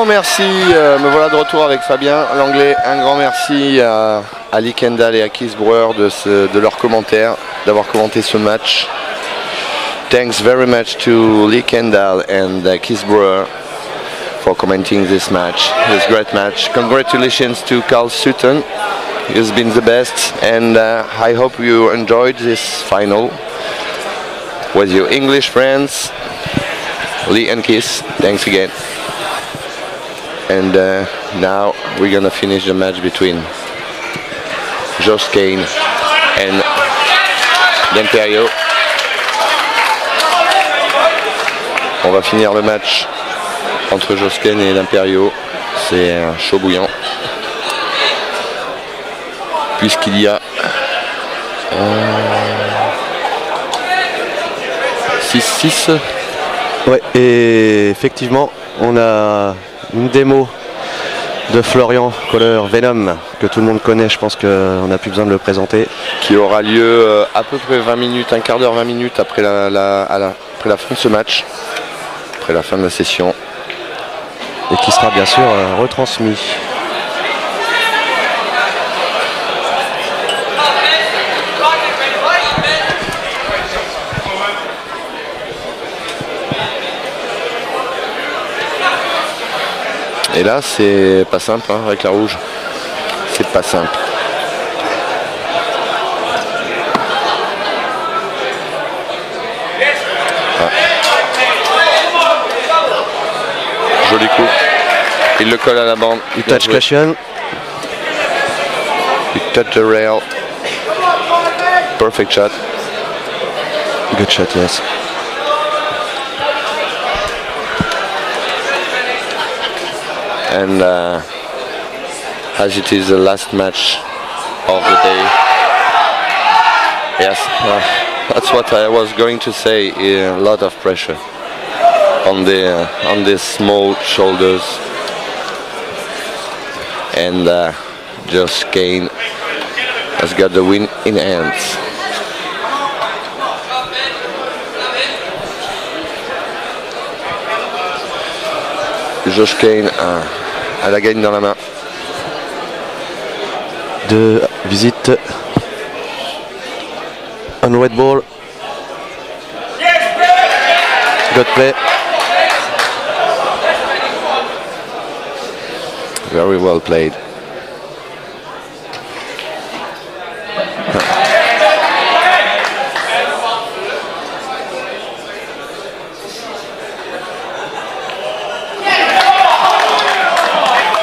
grand merci, me voilà de retour avec Fabien Langlais. Un grand merci à Lee Kendall et à Keith Brewer de leurs commentaires, d'avoir commenté ce match. Thanks very much to Lee Kendall and Keith Brewer for commenting this match, this great match. Congratulations to Carl Sutton, he's been the best, and I hope you enjoyed this final with your English friends, Lee and Keith. Thanks again. And now we're gonna finish the match between Josh Kane and D'Imperio. On va finir le match entre Josh Kane et D'Imperio. C'est un chaud bouillant, puisqu'il y a 6-6. Ouais, et effectivement, on a une démo de Florian Kohler, Venom, que tout le monde connaît, je pense qu'on n'a plus besoin de le présenter. Qui aura lieu à peu près 20 minutes, un quart d'heure, 20 minutes après après la fin de ce match, après la fin de la session. Et qui sera bien sûr retransmis. Et là, c'est pas simple hein, avec la rouge. C'est pas simple. Ah. Joli coup. Il le colle à la bande. Il touch cushion. Il touch the rail. Perfect shot. Good shot, yes. And as it is the last match of the day, yes, that's what I was going to say. A lot of pressure on the small shoulders, and Josh Kane has got the win in hands. Josh Kane a la gagne dans la main. De visite on red ball. Good play. Very well played.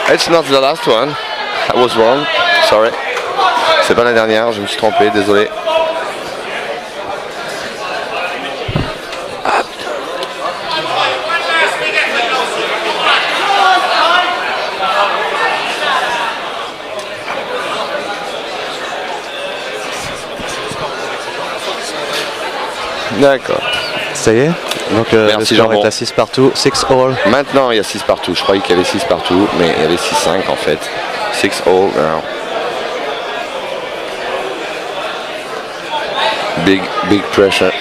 It's not the last one. I was wrong. Sorry. C'est pas la dernière, je me suis trompé, désolé. D'accord. Ça y est. Donc le score est à 6 partout, 6 all. Maintenant il y a 6 partout, je croyais qu'il y avait 6 partout, mais il y avait 6-5 en fait. 6 all now. Big pressure.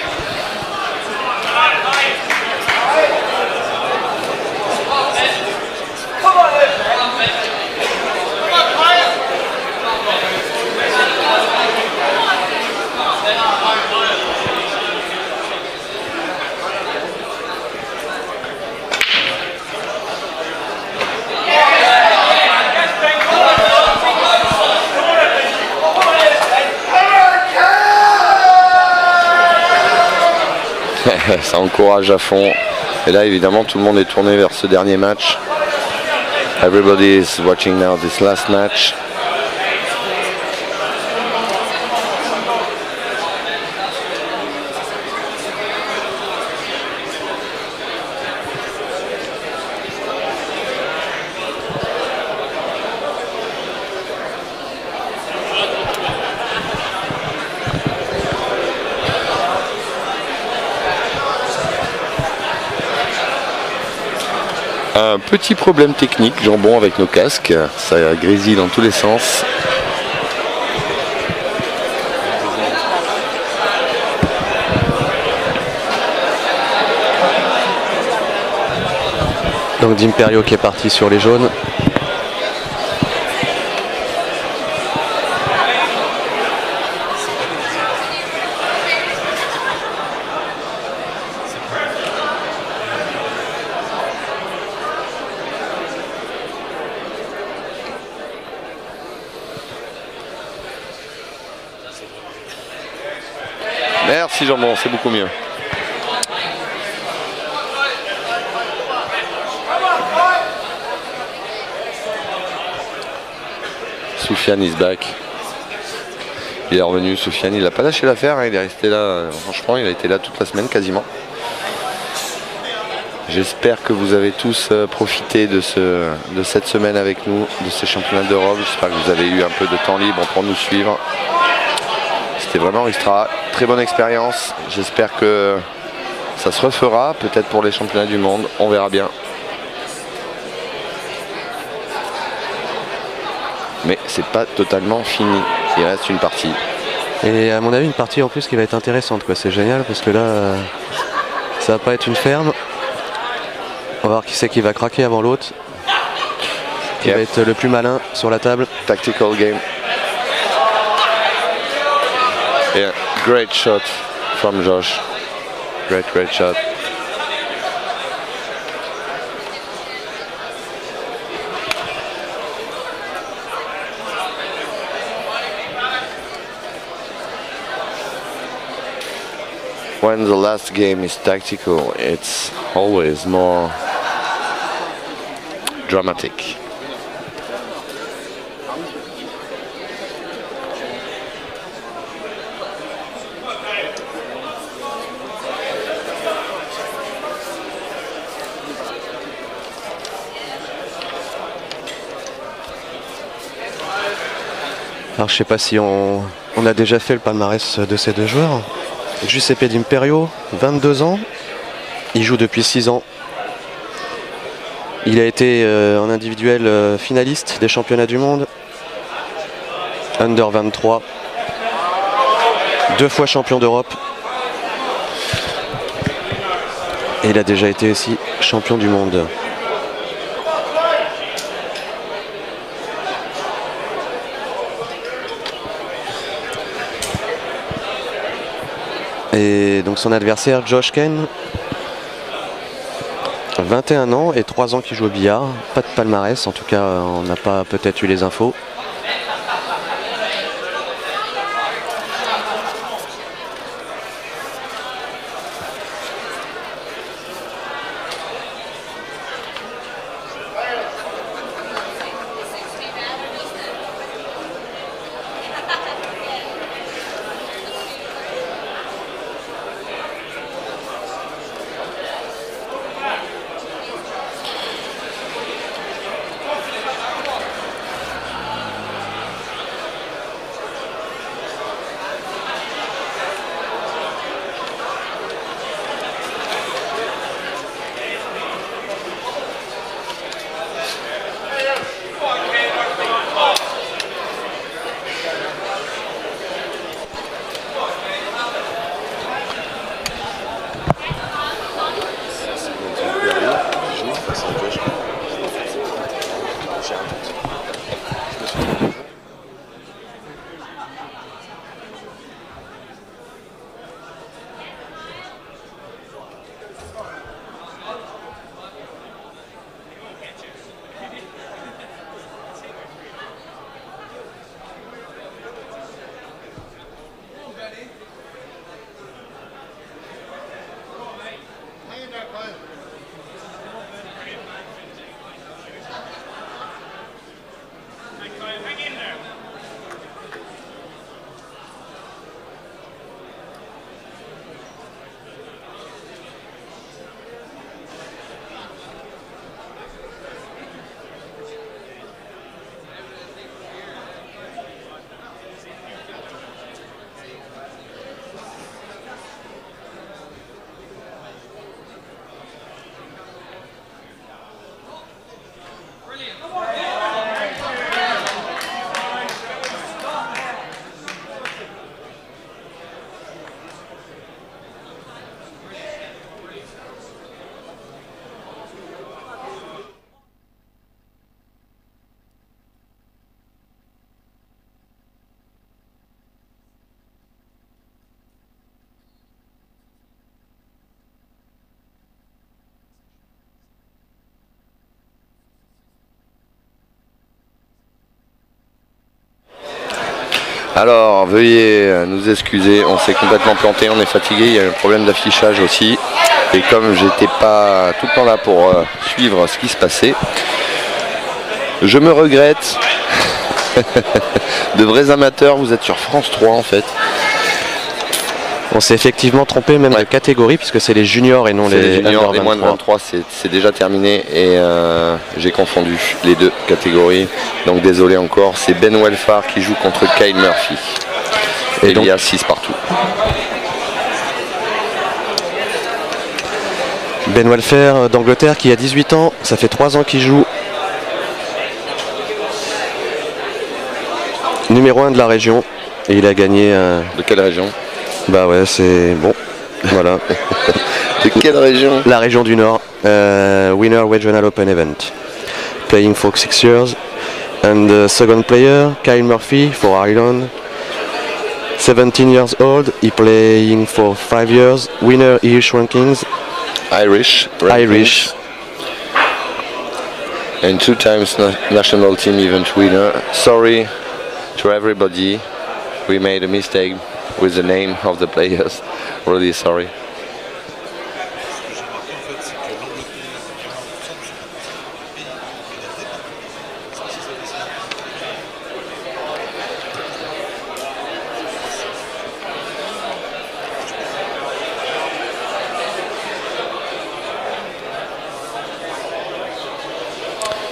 Ça encourage à fond. Et là évidemment tout le monde est tourné vers ce dernier match. Everybody is watching now this last match. Un petit problème technique, jambon, avec nos casques, ça grésille dans tous les sens. Donc D'Imperio qui est parti sur les jaunes. Merci Jambon, c'est beaucoup mieux. Soufiane is back. Il est revenu, Soufiane, il n'a pas lâché l'affaire, hein, il est resté là, franchement, il a été là toute la semaine quasiment. J'espère que vous avez tous profité de cette semaine avec nous, de ces championnats d'Europe. J'espère que vous avez eu un peu de temps libre pour nous suivre. C'était vraiment extra, très bonne expérience. J'espère que ça se refera, peut-être pour les championnats du monde, on verra bien. Mais c'est pas totalement fini, il reste une partie. Et à mon avis une partie en plus qui va être intéressante, quoi. C'est génial parce que là ça va pas être une ferme. On va voir qui c'est qui va craquer avant l'autre. Qui va être le plus malin sur la table. Tactical game. Yeah, great shot from Josh. Great shot. When the last game is tactical, it's always more dramatic. Alors je sais pas si on a déjà fait le palmarès de ces deux joueurs. Giuseppe D'Imperio, 22 ans, il joue depuis 6 ans. Il a été en individuel finaliste des championnats du monde, Under 23, 2 fois champion d'Europe. Et il a déjà été aussi champion du monde. Et donc son adversaire, Josh Ken, 21 ans et 3 ans qu'il joue au billard. Pas de palmarès, en tout cas on n'a pas peut-être eu les infos. Alors, veuillez nous excuser, on s'est complètement planté, on est fatigué, il y a un problème d'affichage aussi. Et comme j'étais pas tout le temps là pour suivre ce qui se passait, je me regrette. De vrais amateurs, vous êtes sur France 3 en fait. On s'est effectivement trompé même de catégorie puisque c'est les juniors et non les juniors, les moins de 23, c'est déjà terminé et j'ai confondu les deux catégories. Donc désolé encore, c'est Ben Welfare qui joue contre Kyle Murphy. Et il y a 6 partout. Ben Welfare d'Angleterre qui a 18 ans, ça fait 3 ans qu'il joue. Numéro 1 de la région et il a gagné... De quelle région? Bah ouais, c'est bon, voilà. De quelle région? La région du Nord. Winner Regional Open Event. Playing for 6 years. And the second player, Kyle Murphy for Ireland. 17 years old, he playing for 5 years. Winner Irish rankings. Irish. And 2 times national team event winner. Sorry to everybody, we made a mistake with the name of the players. Really sorry.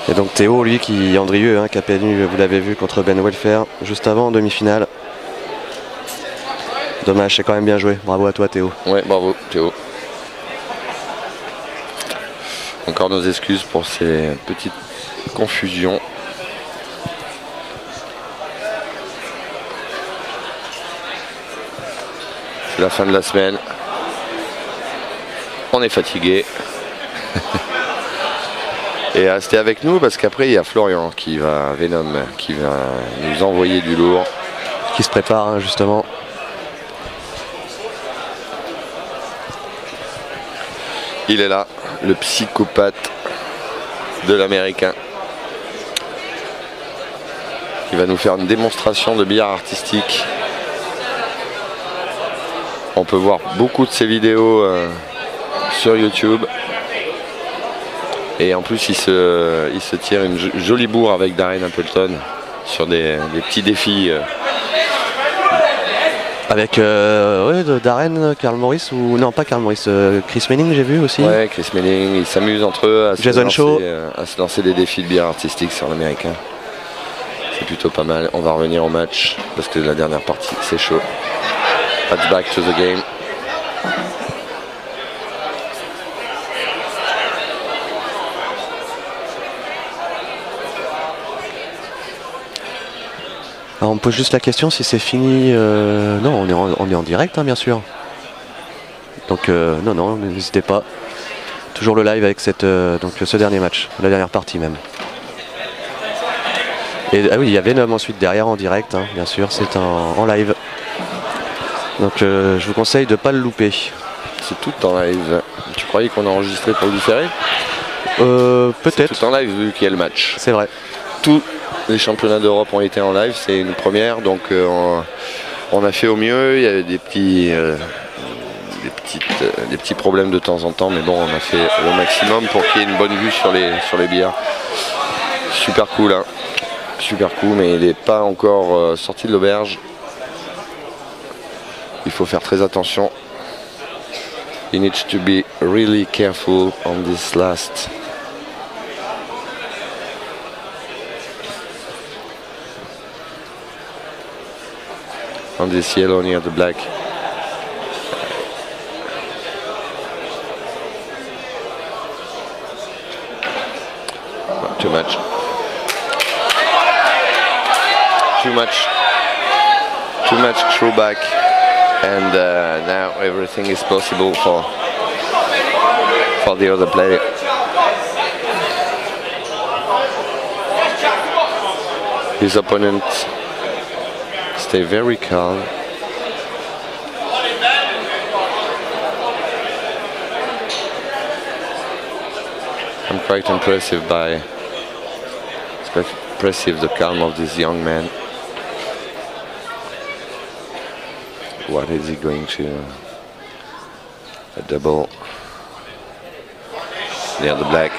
Et donc Théo, lui, Andrieux, qui a perdu, vous l'avez vu, contre Ben Welfare, juste avant en demi-finale. Dommage, c'est quand même bien joué. Bravo à toi Théo. Ouais, bravo Théo. Encore nos excuses pour ces petites confusions. C'est la fin de la semaine. On est fatigué. Et restez avec nous parce qu'après il y a Florian Venom qui va nous envoyer du lourd. Qui se prépare justement. Il est là, le psychopathe de l'américain. Il va nous faire une démonstration de billard artistique. On peut voir beaucoup de ses vidéos sur YouTube. Et en plus il se tire une jolie bourre avec Darren Appleton sur des petits défis. Avec Darren, Carl Morris ou non pas Carl Morris, Chris Manning j'ai vu aussi. Ouais, Chris Manning, ils s'amusent entre eux à se lancer des défis de billard artistique sur l'américain. C'est plutôt pas mal. On va revenir au match parce que la dernière partie c'est chaud. Let's back to the game. Alors on me pose juste la question si c'est fini. Non, on est en direct, bien sûr. Donc non, n'hésitez pas. Toujours le live avec ce dernier match, la dernière partie même. Et ah oui, il y a Venom ensuite derrière en direct, bien sûr, c'est en live. Donc je vous conseille de ne pas le louper. C'est tout en live. Tu croyais qu'on a enregistré pour le différer? Peut-être. C'est tout en live vu qu'il y a le match. C'est vrai. Tous les championnats d'Europe ont été en live, c'est une première, donc on a fait au mieux. Il y avait des petits problèmes de temps en temps, mais bon, on a fait le maximum pour qu'il y ait une bonne vue sur les billards. Super cool, super cool, mais il n'est pas encore sorti de l'auberge. Il faut faire très attention. You need to be really careful on this last. On this yellow near the black. Too much. Too much throwback, and now everything is possible for the other player. His opponent stay very calm. I'm quite impressive the calm of this young man. What is he going to? A double near the black.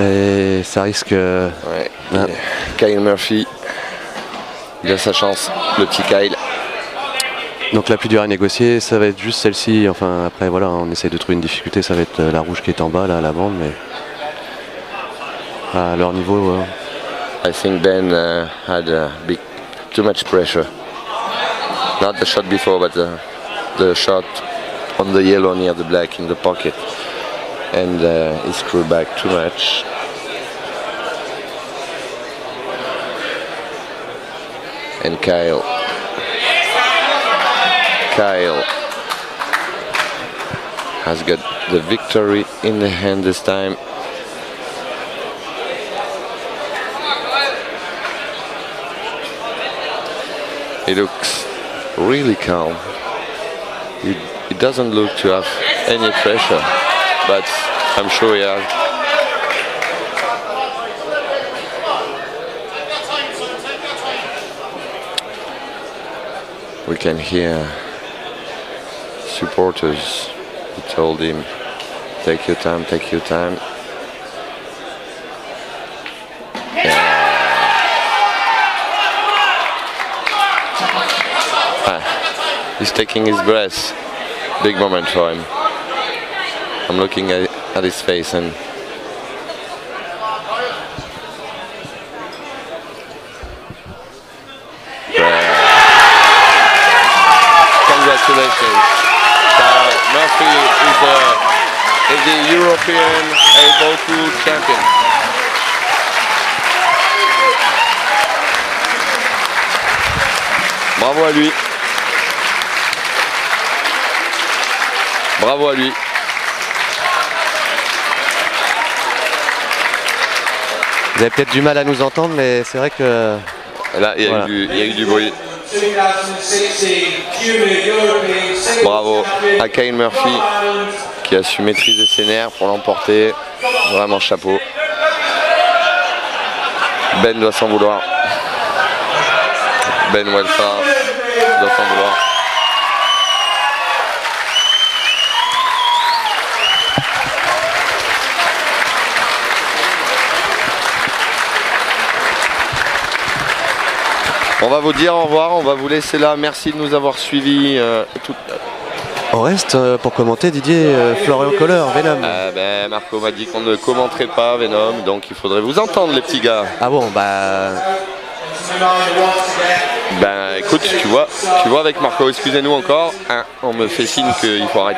Et ça risque... Ouais. Kyle Murphy, il a sa chance, le petit Kyle. Donc la plus dure à négocier, ça va être juste celle-ci. Enfin après voilà, on essaye de trouver une difficulté, ça va être la rouge qui est en bas là à la bande, mais à leur niveau. I think Ben had too much pressure. Not the shot before, but the shot on the yellow near the black in the pocket. And he screwed back too much. And Kyle has got the victory in the hand this time. He looks really calm. He doesn't look to have any pressure, but I'm sure he has. We can hear supporters who told him, take your time, take your time. He's taking his breath. Big moment for him. I'm looking at his face and congratulations. Murphy is the European Able Pool champion. Bravo à lui. Bravo à lui. Vous avez peut-être du mal à nous entendre, mais c'est vrai que... Là, il y a eu du bruit. Bravo à Kyle Murphy qui a su maîtriser ses nerfs pour l'emporter. Vraiment chapeau. Ben doit s'en vouloir. Ben Welfa doit s'en vouloir. On va vous dire au revoir, on va vous laisser là. Merci de nous avoir suivis. On reste pour commenter Didier Florian Kohler, Venom. Marco m'a dit qu'on ne commenterait pas Venom, donc il faudrait vous entendre les petits gars. Ah bon, bah... Ben écoute, tu vois avec Marco, excusez-nous encore, hein, on me fait signe qu'il faut arrêter.